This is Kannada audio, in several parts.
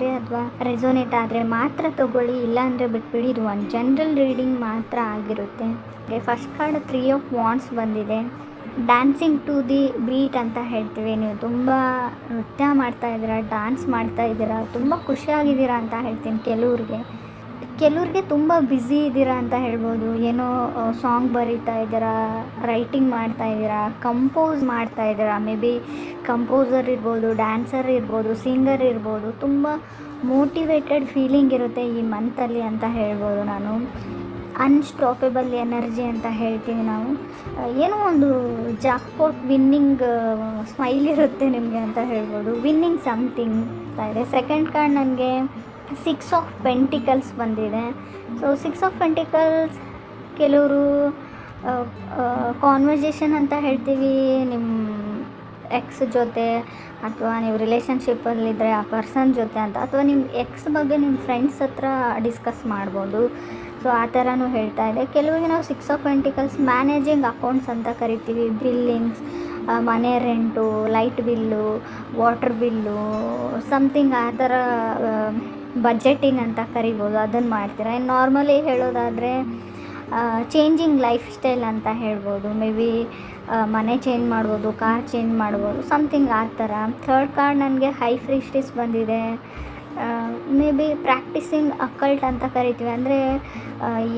ಆದರೆ ಅಥವಾ ರೆಸೋನೇಟ್ ಆದರೆ ಮಾತ್ರ ತೊಗೊಳ್ಳಿ, ಇಲ್ಲಾಂದರೆ ಬಿಟ್ಬಿಡಿ. ಇದು ಒಂದು ಜನರಲ್ ರೀಡಿಂಗ್ ಮಾತ್ರ ಆಗಿರುತ್ತೆ. ಫಸ್ಟ್ ಕಾರ್ಡ್ 3 ಆಫ್ ವಾಂಡ್ಸ್ ಬಂದಿದೆ. ಡ್ಯಾನ್ಸಿಂಗ್ ಟು ದಿ ಬೀಟ್ ಅಂತ ಹೇಳ್ತೀವಿ. ನೀವು ತುಂಬ ನೃತ್ಯ ಮಾಡ್ತಾಯಿದ್ದೀರಾ, ಡ್ಯಾನ್ಸ್ ಮಾಡ್ತಾಯಿದ್ದೀರಾ, ತುಂಬ ಖುಷಿಯಾಗಿದ್ದೀರಾ ಅಂತ ಹೇಳ್ತೀನಿ. ಕೆಲವ್ರಿಗೆ ತುಂಬ ಬ್ಯುಸಿ ಇದ್ದೀರಾ ಅಂತ ಹೇಳ್ಬೋದು. ಏನೋ ಸಾಂಗ್ ಬರೀತಾ ಇದ್ದೀರಾ, ರೈಟಿಂಗ್ ಮಾಡ್ತಾಯಿದ್ದೀರಾ, ಕಂಪೋಸ್ ಮಾಡ್ತಾಯಿದ್ದೀರಾ. ಮೇ ಬಿ ಕಂಪೋಸರ್ ಇರ್ಬೋದು, ಡ್ಯಾನ್ಸರ್ ಇರ್ಬೋದು, ಸಿಂಗರ್ ಇರ್ಬೋದು. ತುಂಬ ಮೋಟಿವೇಟೆಡ್ ಫೀಲಿಂಗ್ ಇರುತ್ತೆ ಈ ಮಂತಲ್ಲಿ ಅಂತ ಹೇಳ್ಬೋದು ನಾನು. ಅನ್ಸ್ಟಾಪೇಬಲ್ ಎನರ್ಜಿ ಅಂತ ಹೇಳ್ತೀವಿ ನಾವು. ಏನೋ ಒಂದು ಜಾಕ್ಪಾಟ್ ವಿನ್ನಿಂಗ್ ಸ್ಮೈಲ್ ಇರುತ್ತೆ ನಿಮಗೆ ಅಂತ ಹೇಳ್ಬೋದು. ವಿನ್ನಿಂಗ್ ಸಮಥಿಂಗ್ ಅಂತ ಇದೆ. ಸೆಕೆಂಡ್ ಕಾರ್ಡ್ ನನಗೆ 6 ಆಫ್ ಪೆಂಟಿಕಲ್ಸ್ ಬಂದಿದೆ. ಸೊ 6 ಆಫ್ ಪೆಂಟಿಕಲ್ಸ್ ಕೆಲವರು ಕಾನ್ವರ್ಜೇಷನ್ ಅಂತ ಹೇಳ್ತೀವಿ ನಿಮ್ಮ ಎಕ್ಸ್ ಜೊತೆ, ಅಥವಾ ನೀವು ರಿಲೇಷನ್ಶಿಪ್ಪಲ್ಲಿದ್ದರೆ ಆ ಪರ್ಸನ್ ಜೊತೆ ಅಂತ, ಅಥವಾ ನಿಮ್ಮ ಎಕ್ಸ್ ಬಗ್ಗೆ ನಿಮ್ಮ ಫ್ರೆಂಡ್ಸ್ ಹತ್ರ ಡಿಸ್ಕಸ್ ಮಾಡ್ಬೋದು. ಸೊ ಆ ಥರನೂ ಹೇಳ್ತಾ ಇದೆ. ಕೆಲವರಿಗೆ ನಾವು 6 ಆಫ್ ಪೆಂಟಿಕಲ್ಸ್ ಮ್ಯಾನೇಜಿಂಗ್ ಅಕೌಂಟ್ಸ್ ಅಂತ ಕರಿತೀವಿ. ಬಿಲ್ಲಿಂಗ್ಸ್, ಮನೆ rent, light bill, water bill, something ಆ ಥರ ಬಜೆಟಿಂಗ್ ಅಂತ ಕರಿಬೋದು. ಅದನ್ನು ಮಾಡ್ತೀರಾ. ಇನ್ನು ನಾರ್ಮಲಿ ಹೇಳೋದಾದರೆ ಚೇಂಜಿಂಗ್ ಲೈಫ್ ಸ್ಟೈಲ್ ಅಂತ ಹೇಳ್ಬೋದು. ಮೇ ಬಿ ಮನೆ ಚೇಂಜ್ ಮಾಡ್ಬೋದು, ಕಾರ್ ಚೇಂಜ್ ಮಾಡ್ಬೋದು, ಸಮಥಿಂಗ್ ಆ ಥರ. ಥರ್ಡ್ ಕಾರ್ಡ್ ನನಗೆ ಹೈ ಪ್ರೀಸ್ಟೆಸ್ ಬಂದಿದೆ. ಮೇ ಬಿ ಪ್ರಾಕ್ಟೀಸಿಂಗ್ ಅಕಲ್ಟ್ ಅಂತ ಕರಿತೀವಿ. ಅಂದರೆ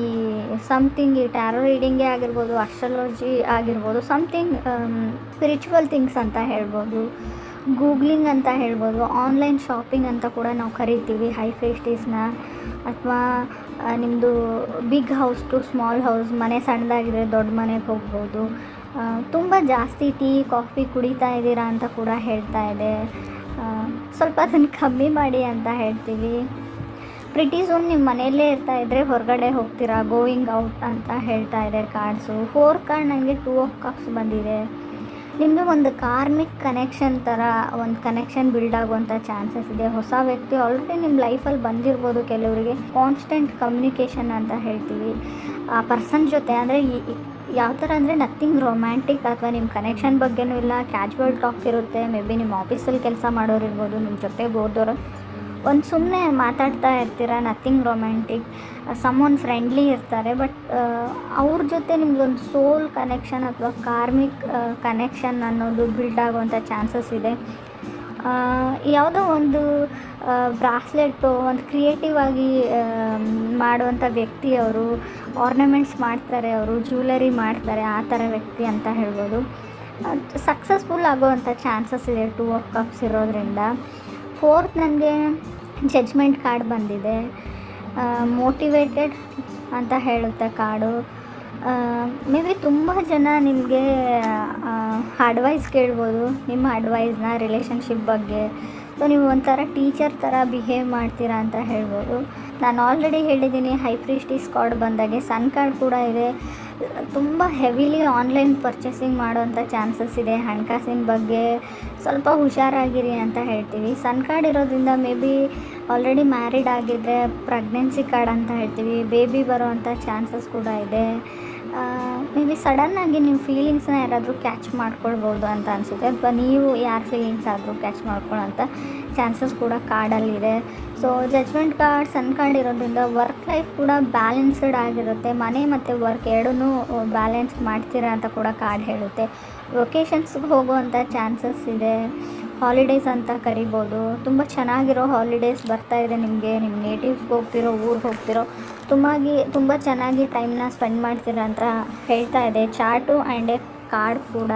ಈ ಸಮಥಿಂಗ್ ಈ ಟ್ಯಾರೋ ರೀಡಿಂಗೇ ಆಗಿರ್ಬೋದು, ಅಸ್ಟ್ರಾಲಜಿ ಆಗಿರ್ಬೋದು, ಸಮಥಿಂಗ್ ಸ್ಪಿರಿಚುವಲ್ ಥಿಂಗ್ಸ್ ಅಂತ ಹೇಳ್ಬೋದು. ಗೂಗ್ಲಿಂಗ್ ಅಂತ ಹೇಳ್ಬೋದು. ಆನ್ಲೈನ್ ಶಾಪಿಂಗ್ ಅಂತ ಕೂಡ ನಾವು ಕರಿತೀವಿ ಹೈ ಪ್ರೀಸ್ಟೆಸ್ನ. ಅಥವಾ ನಿಮ್ಮದು big house to small house, ಮನೆ ಸಣ್ಣದಾಗಿದ್ರೆ ದೊಡ್ಡ ಮನೆಗೆ ಹೋಗ್ಬೋದು. ತುಂಬ ಜಾಸ್ತಿ ಟೀ ಕಾಫಿ ಕುಡಿತಾ ಇದ್ದೀರಾ ಅಂತ ಕೂಡ ಹೇಳ್ತಾ ಇದೆ. ಸ್ವಲ್ಪ ಅದನ್ನು ಕಮ್ಮಿ ಮಾಡಿ ಅಂತ ಹೇಳ್ತೀವಿ. ಪ್ರಿಟಿ ಸೂನ್ ನಿಮ್ಮ ಮನೆಯಲ್ಲೇ ಇರ್ತಾಯಿದ್ರೆ ಹೊರಗಡೆ ಹೋಗ್ತೀರಾ, ಗೋಯಿಂಗ್ ಔಟ್ ಅಂತ ಹೇಳ್ತಾ ಇದೆ ಕಾರ್ಡ್ಸು. 4 ಕಾರ್ಡ್ ನನಗೆ 2 ಆಫ್ ಕಪ್ಸ್ ಬಂದಿದೆ. ನಿಮಗೆ ಒಂದು ಕಾರ್ಮಿಕ್ ಕನೆಕ್ಷನ್ ಥರ ಒಂದು ಕನೆಕ್ಷನ್ ಬಿಲ್ಡ್ ಆಗುವಂಥ ಚಾನ್ಸಸ್ ಇದೆ. ಹೊಸ ವ್ಯಕ್ತಿ ಆಲ್ರೆಡಿ ನಿಮ್ಮ ಲೈಫಲ್ಲಿ ಬಂದಿರ್ಬೋದು. ಕೆಲವರಿಗೆ ಕಾನ್ಸ್ಟೆಂಟ್ ಕಮ್ಯುನಿಕೇಷನ್ ಅಂತ ಹೇಳ್ತೀವಿ ಆ ಪರ್ಸನ್ ಜೊತೆ. ಅಂದರೆ ಯಾವ ಥರ ಅಂದರೆ ನಥಿಂಗ್ ರೊಮ್ಯಾಂಟಿಕ್ ಅಥವಾ ನಿಮ್ಮ ಕನೆಕ್ಷನ್ ಬಗ್ಗೆನೂ ಇಲ್ಲ, ಕ್ಯಾಜುವಲ್ ಟಾಕ್ ಇರುತ್ತೆ. ಮೇ ಬಿ ನಿಮ್ಮ ಆಫೀಸಲ್ಲಿ ಕೆಲಸ ಮಾಡೋರು ಇರ್ಬೋದು, ನಿಮ್ಮ ಜೊತೆ ಓದೋರು ಒಂದು ಸುಮ್ಮನೆ ಮಾತಾಡ್ತಾ ಇರ್ತೀರ, ನಥಿಂಗ್ ರೊಮ್ಯಾಂಟಿಕ್. ಸಮ್ಮೊನ್ ಫ್ರೆಂಡ್ಲಿ ಇರ್ತಾರೆ, ಬಟ್ ಅವ್ರ ಜೊತೆ ನಿಮ್ಗೊಂದು ಸೋಲ್ ಕನೆಕ್ಷನ್ ಅಥವಾ ಕಾರ್ಮಿಕ್ ಕನೆಕ್ಷನ್ ಅನ್ನೋದು ಬಿಲ್ಡ್ ಆಗುವಂಥ ಚಾನ್ಸಸ್ ಇದೆ. ಯಾವುದೋ ಒಂದು ಬ್ರಾಸ್ಲೆಟು ಒಂದು ಕ್ರಿಯೇಟಿವ್ ಆಗಿ ಮಾಡುವಂಥ ವ್ಯಕ್ತಿ ಅವರು. ಆರ್ನಮೆಂಟ್ಸ್ ಮಾಡ್ತಾರೆ, ಅವರು ಜ್ಯುವೆಲರಿ ಮಾಡ್ತಾರೆ, ಆ ಥರ ವ್ಯಕ್ತಿ ಅಂತ ಹೇಳ್ಬೋದು. ಸಕ್ಸಸ್ಫುಲ್ ಆಗುವಂಥ ಚಾನ್ಸಸ್ ಇದೆ 2 ಆಫ್ ಕಪ್ಸ್ ಇರೋದ್ರಿಂದ. 4th ನನಗೆ ಜಡ್ಜ್ಮೆಂಟ್ ಕಾರ್ಡ್ ಬಂದಿದೆ. ಮೋಟಿವೇಟೆಡ್ ಅಂತ ಹೇಳುತ್ತೆ ಕಾರ್ಡು. ಮೇ ಬಿ ತುಂಬ ಜನ ನಿಮಗೆ ಅಡ್ವೈಸ್ ಕೇಳ್ಬೋದು, ನಿಮ್ಮ ಅಡ್ವೈಸ್ನ ರಿಲೇಷನ್ಶಿಪ್ ಬಗ್ಗೆ. ಸೊ ನೀವು ಒಂಥರ ಟೀಚರ್ ಥರ ಬಿಹೇವ್ ಮಾಡ್ತೀರಾ ಅಂತ ಹೇಳ್ಬೋದು. ನಾನು ಆಲ್ರೆಡಿ ಹೇಳಿದ್ದೀನಿ ಹೈ ಪ್ರೀಸ್ಟೆಸ್ ಕಾರ್ಡ್ ಬಂದಾಗೆ ಸನ್ ಕಾರ್ಡ್ ಕೂಡ ಇದೆ. ತುಂಬ ಹೆವಿಲಿ ಆನ್ಲೈನ್ ಪರ್ಚೇಸಿಂಗ್ ಮಾಡೋವಂಥ ಚಾನ್ಸಸ್ ಇದೆ. ಹಣಕಾಸಿನ ಬಗ್ಗೆ ಸ್ವಲ್ಪ ಹುಷಾರಾಗಿರಿ ಅಂತ ಹೇಳ್ತೀವಿ. ಸನ್ ಕಾರ್ಡ್ ಇರೋದ್ರಿಂದ ಮೇ ಬಿ ಆಲ್ರೆಡಿ ಮ್ಯಾರಿಡ್ ಆಗಿದ್ದರೆ ಪ್ರೆಗ್ನೆನ್ಸಿ ಕಾರ್ಡ್ ಅಂತ ಹೇಳ್ತೀವಿ. ಬೇಬಿ ಬರೋವಂಥ ಚಾನ್ಸಸ್ ಕೂಡ ಇದೆ. ಮೇ ಬಿ ಸಡನ್ನಾಗಿ ನಿಮ್ಮ ಫೀಲಿಂಗ್ಸ್ನ ಯಾರಾದರೂ ಕ್ಯಾಚ್ ಮಾಡ್ಕೊಳ್ಬೋದು ಅಂತ ಅನಿಸುತ್ತೆ, ಅಥವಾ ನೀವು ಯಾರ ಫೀಲಿಂಗ್ಸ್ ಆದರೂ ಕ್ಯಾಚ್ ಮಾಡ್ಕೊಳ್ಳೋಂಥ ಚಾನ್ಸಸ್ ಕೂಡ ಕಾರ್ಡಲ್ಲಿದೆ. So judgement card, sun card ಇರೋದ್ರಿಂದ ವರ್ಕ್ ಲೈಫ್ ಕೂಡ ಬ್ಯಾಲೆನ್ಸ್ಡ್ ಆಗಿರುತ್ತೆ. ಮನೆ ಮತ್ತು ವರ್ಕ್ ಎರಡನ್ನೂ ಬ್ಯಾಲೆನ್ಸ್ ಮಾಡ್ತೀರಾ ಅಂತ ಕೂಡ ಕಾರ್ಡ್ ಹೇಳುತ್ತೆ. ಲೊಕೇಶನ್ಸ್ಗೆ ಹೋಗುವಂಥ ಚಾನ್ಸಸ್ ಇದೆ. ಹಾಲಿಡೇಸ್ ಅಂತ ಕರಿಬೋದು. ತುಂಬ ಚೆನ್ನಾಗಿರೋ ಹಾಲಿಡೇಸ್ ಬರ್ತಾಯಿದೆ ನಿಮಗೆ. ನಿಮ್ಮ ನೇಟಿವ್ಸ್ಗೆ ಹೋಗ್ತಿರೋ, ಊರಿಗೆ ಹೋಗ್ತಿರೋ, ತುಂಬ ಚೆನ್ನಾಗಿ ಟೈಮ್ನ ಸ್ಪೆಂಡ್ ಮಾಡ್ತೀರಾ ಅಂತ ಹೇಳ್ತಾ ಇದೆ ಚಾರ್ಟು ಆ್ಯಂಡ್ ಎ ಕಾರ್ಡ್ ಕೂಡ.